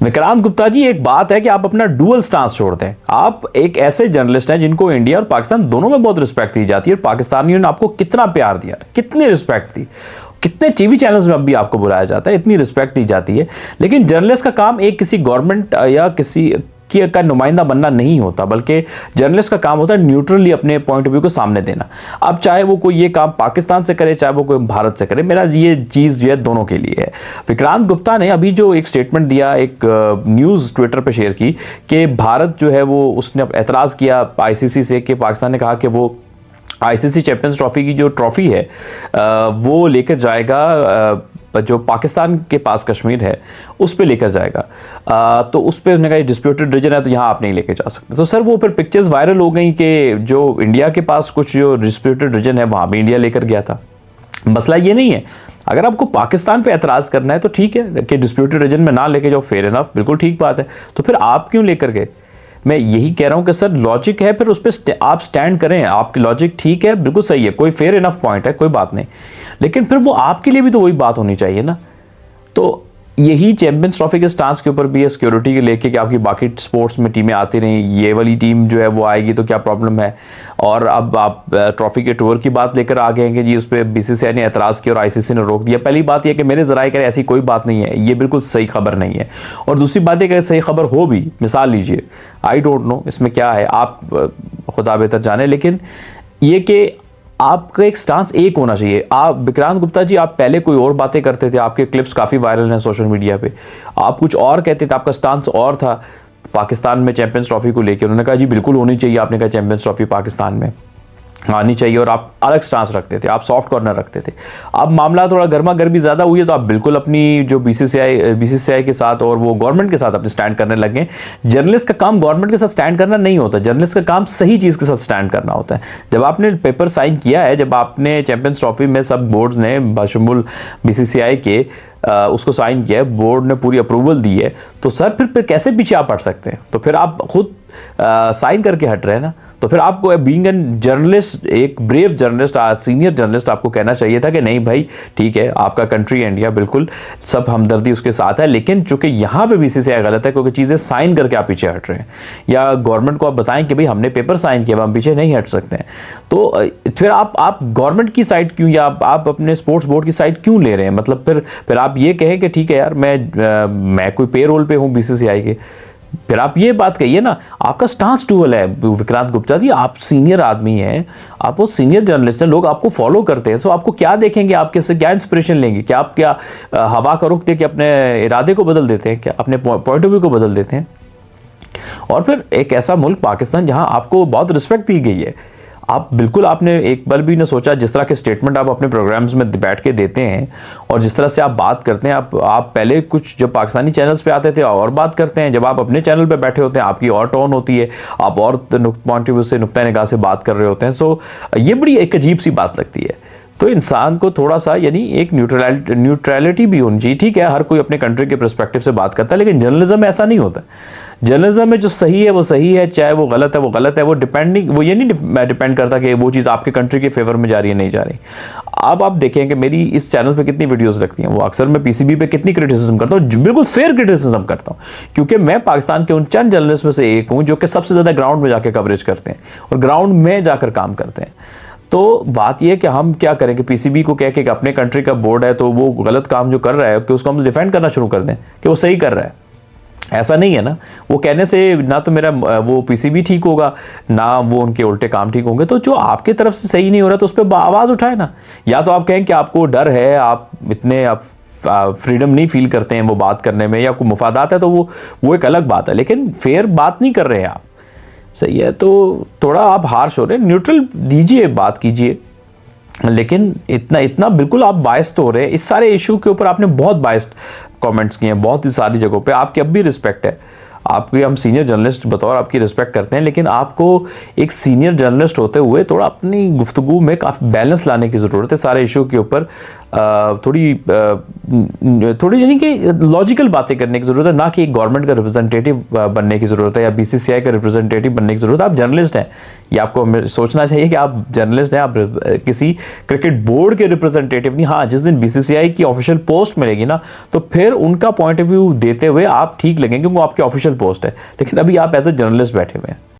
विक्रांत गुप्ता जी, एक बात है कि आप अपना डुअल स्टांस छोड़ दें। आप एक ऐसे जर्नलिस्ट हैं जिनको इंडिया और पाकिस्तान दोनों में बहुत रिस्पेक्ट दी जाती है, और पाकिस्तानियों ने आपको कितना प्यार दिया, कितनी रिस्पेक्ट दी, कितने टीवी चैनल्स में अब भी आपको बुलाया जाता है, इतनी रिस्पेक्ट दी जाती है। लेकिन जर्नलिस्ट का काम एक किसी गवर्नमेंट या किसी का नुमाइंदा बनना नहीं होता, बल्कि जर्नलिस्ट का काम होता है न्यूट्रली अपने पॉइंट ऑफ व्यू को सामने देना। अब चाहे वो कोई ये काम पाकिस्तान से करे, चाहे वो कोई भारत से करे, मेरा ये चीज़ जो है दोनों के लिए है। विक्रांत गुप्ता ने अभी जो एक स्टेटमेंट दिया, एक न्यूज़ ट्विटर पे शेयर की कि भारत जो है वो उसने एतराज़ किया आईसीसी से कि पाकिस्तान ने कहा कि वो आईसीसी चैंपियंस ट्रॉफी की जो ट्रॉफी है वो लेकर जाएगा, जो पाकिस्तान के पास कश्मीर है उस पे लेकर जाएगा। तो उस पे उसने कहा डिस्प्यूटेड रीजन है, तो यहाँ आप नहीं लेके जा सकते। तो सर वो फिर पिक्चर्स वायरल हो गई कि जो इंडिया के पास कुछ जो डिस्प्यूटेड रीजन है वहाँ भी इंडिया लेकर गया था। मसला ये नहीं है, अगर आपको पाकिस्तान पे एतराज़ करना है तो ठीक है कि डिस्प्यूटेड रीजन में ना लेके जाओ, फेयर इनफ, बिल्कुल ठीक बात है। तो फिर आप क्यों लेकर गए? मैं यही कह रहा हूं कि सर लॉजिक है, फिर उस पर आप स्टैंड करें। आपकी लॉजिक ठीक है, बिल्कुल सही है, कोई फेयर इनफ पॉइंट है, कोई बात नहीं, लेकिन फिर वो आपके लिए भी तो वही बात होनी चाहिए ना। तो यही चैंपियंस ट्रॉफी के स्टांस के ऊपर भी है, सिक्योरिटी के लेके कि आपकी बाकी स्पोर्ट्स में टीमें आती रहीं, ये वाली टीम जो है वो आएगी तो क्या प्रॉब्लम है। और अब आप ट्रॉफी के टूर की बात लेकर आ गए हैं कि जी उस पर बीसीसीआई ने एतराज़ किया और आईसीसी ने रोक दिया। पहली बात यह कि मेरे ज़राए करें ऐसी कोई बात नहीं है, ये बिल्कुल सही खबर नहीं है। और दूसरी बात यह कि सही खबर हो भी, मिसाल लीजिए, आई डोंट नो इसमें क्या है, आप खुदा बेहतर जाने, लेकिन ये कि आपका एक स्टांस एक होना चाहिए। आप विक्रांत गुप्ता जी, आप पहले कोई और बातें करते थे, आपके क्लिप्स काफ़ी वायरल हैं सोशल मीडिया पे, आप कुछ और कहते थे, आपका स्टांस और था पाकिस्तान में चैंपियंस ट्रॉफी को लेकर। उन्होंने कहा जी बिल्कुल होनी चाहिए, आपने कहा चैंपियंस ट्रॉफी पाकिस्तान में आनी चाहिए, और आप अलग स्टांस रखते थे, आप सॉफ्ट कॉर्नर रखते थे। अब मामला थोड़ा गर्मा गर्मी ज़्यादा हुई है तो आप बिल्कुल अपनी जो बीसीसीआई के साथ और वो गवर्नमेंट के साथ अपने स्टैंड करने लगे। जर्नलिस्ट का काम गवर्नमेंट के साथ स्टैंड करना नहीं होता, जर्नलिस्ट का काम सही चीज़ के साथ स्टैंड करना होता है। जब आपने पेपर साइन किया है, जब आपने चैंपियंस ट्रॉफी में सब बोर्ड्स ने बशमुल बीसीसीआई के उसको साइन किया है, बोर्ड ने पूरी अप्रूवल दी है, तो सर फिर कैसे पीछे आप हट सकते हैं? तो फिर आप खुद साइन करके हट रहे हैं ना। तो फिर आपको बीइंग एन जर्नलिस्ट, एक ब्रेव जर्नलिस्ट, सीनियर जर्नलिस्ट, आपको कहना चाहिए था कि नहीं भाई ठीक है, आपका कंट्री इंडिया, बिल्कुल सब हमदर्दी उसके साथ है, लेकिन चूंकि यहाँ पे बीसीसीआई गलत है क्योंकि चीज़ें साइन करके आप पीछे हट रहे हैं, या गवर्नमेंट को आप बताएं कि भाई हमने पेपर साइन किया, हम पीछे नहीं हट सकते हैं। तो फिर आप गवर्नमेंट की साइड क्यों, या आप अपने स्पोर्ट्स बोर्ड की साइड क्यों ले रहे हैं? मतलब फिर आप ये कहें कि ठीक है यार, मैं कोई पे रोल पे हूँ बीसीसीआई के, फिर आप ये बात कहिए ना। आपका स्टांस डुअल है विक्रांत गुप्ता जी, आप सीनियर आदमी हैं, आप वो सीनियर जर्नलिस्ट हैं, लोग आपको फॉलो करते हैं, सो आपको क्या देखेंगे, आपके से क्या इंस्पिरेशन लेंगे? क्या आप क्या हवा का रुख दे के अपने इरादे को बदल देते हैं? क्या अपने पॉइंट ऑफ व्यू को बदल देते हैं? और फिर एक ऐसा मुल्क पाकिस्तान जहां आपको बहुत रिस्पेक्ट दी गई है, आप बिल्कुल, आपने एक पल भी ना सोचा, जिस तरह के स्टेटमेंट आप अपने प्रोग्राम्स में बैठ के देते हैं और जिस तरह से आप बात करते हैं, आप पहले कुछ जब पाकिस्तानी चैनल्स पे आते थे और बात करते हैं, जब आप अपने चैनल पे बैठे होते हैं आपकी और टोन होती है, आप और पॉइंट ऑफ व्यू से, नुक्ता निगाह से बात कर रहे होते हैं। सो ये बड़ी एक अजीब सी बात लगती है। तो इंसान को थोड़ा सा, यानी एक न्यूट्रलिटी भी होनी चाहिए। ठीक है, हर कोई अपने कंट्री के पर्सपेक्टिव से बात करता है, लेकिन जर्नलिज्म में ऐसा नहीं होता। जर्नलिज्म में जो सही है वो सही है, चाहे वो गलत है वो गलत है। वो ये नहीं डिपेंड करता कि वो चीज़ आपके कंट्री के फेवर में जा रही है नहीं जा रही। अब आप देखें कि मेरी इस चैनल पे कितनी वीडियोस लगती हैं, वो अक्सर मैं पीसीबी पे कितनी क्रिटिसिज्म करता हूँ, बिल्कुल फेयर क्रिटिसिज्म करता हूँ, क्योंकि मैं पाकिस्तान के उन चंद जर्नलिस्ट में से एक हूँ जो कि सबसे ज़्यादा ग्राउंड में जाकर कवरेज करते हैं और ग्राउंड में जाकर काम करते हैं। तो बात यह कि हम क्या करें कि पीसीबी को कह के अपने कंट्री का बोर्ड है तो वो गलत काम जो कर रहा है कि उसको हम डिफेंड करना शुरू कर दें कि वो सही कर रहा है। ऐसा नहीं है ना, वो कहने से ना तो मेरा वो पीसीबी ठीक होगा, ना वो उनके उल्टे काम ठीक होंगे। तो जो आपके तरफ से सही नहीं हो रहा तो उस पर आवाज़ उठाए ना। या तो आप कहें कि आपको डर है, आप इतने फ्रीडम नहीं फील करते हैं वो बात करने में, या कोई मुफादात है, तो वो एक अलग बात है, लेकिन फेयर बात नहीं कर रहे हैं आप। सही है, तो थोड़ा आप हार्श हो रहे हैं, न्यूट्रल दीजिए, बात कीजिए, लेकिन इतना बिल्कुल आप बायस्ड हो रहे हैं। इस सारे इशू के ऊपर आपने बहुत बायस्ड कमेंट्स किए हैं बहुत ही सारी जगहों पे। आपकी अब भी रिस्पेक्ट है, आपकी, हम सीनियर जर्नलिस्ट बतौर आपकी रिस्पेक्ट करते हैं, लेकिन आपको एक सीनियर जर्नलिस्ट होते हुए थोड़ा अपनी गुफ्तगू में काफ़ी बैलेंस लाने की ज़रूरत है। सारे इशू के ऊपर थोड़ी यानी कि लॉजिकल बातें करने की ज़रूरत है, ना कि एक गवर्नमेंट का रिप्रेजेंटेटिव बनने की ज़रूरत है या बीसीसीआई का रिप्रेजेंटेटिव बनने की ज़रूरत है। आप जर्नलिस्ट हैं, ये आपको सोचना चाहिए कि आप जर्नलिस्ट हैं, आप किसी क्रिकेट बोर्ड के रिप्रेजेंटेटिव नहीं। हाँ, जिस दिन बीसीसीआई की ऑफिशियल पोस्ट मिलेगी ना, तो फिर उनका पॉइंट ऑफ व्यू देते हुए आप ठीक लगेंगे, क्योंकि वो आपकी ऑफिशियल पोस्ट है, लेकिन अभी आप एज ए जर्नलिस्ट बैठे हुए हैं।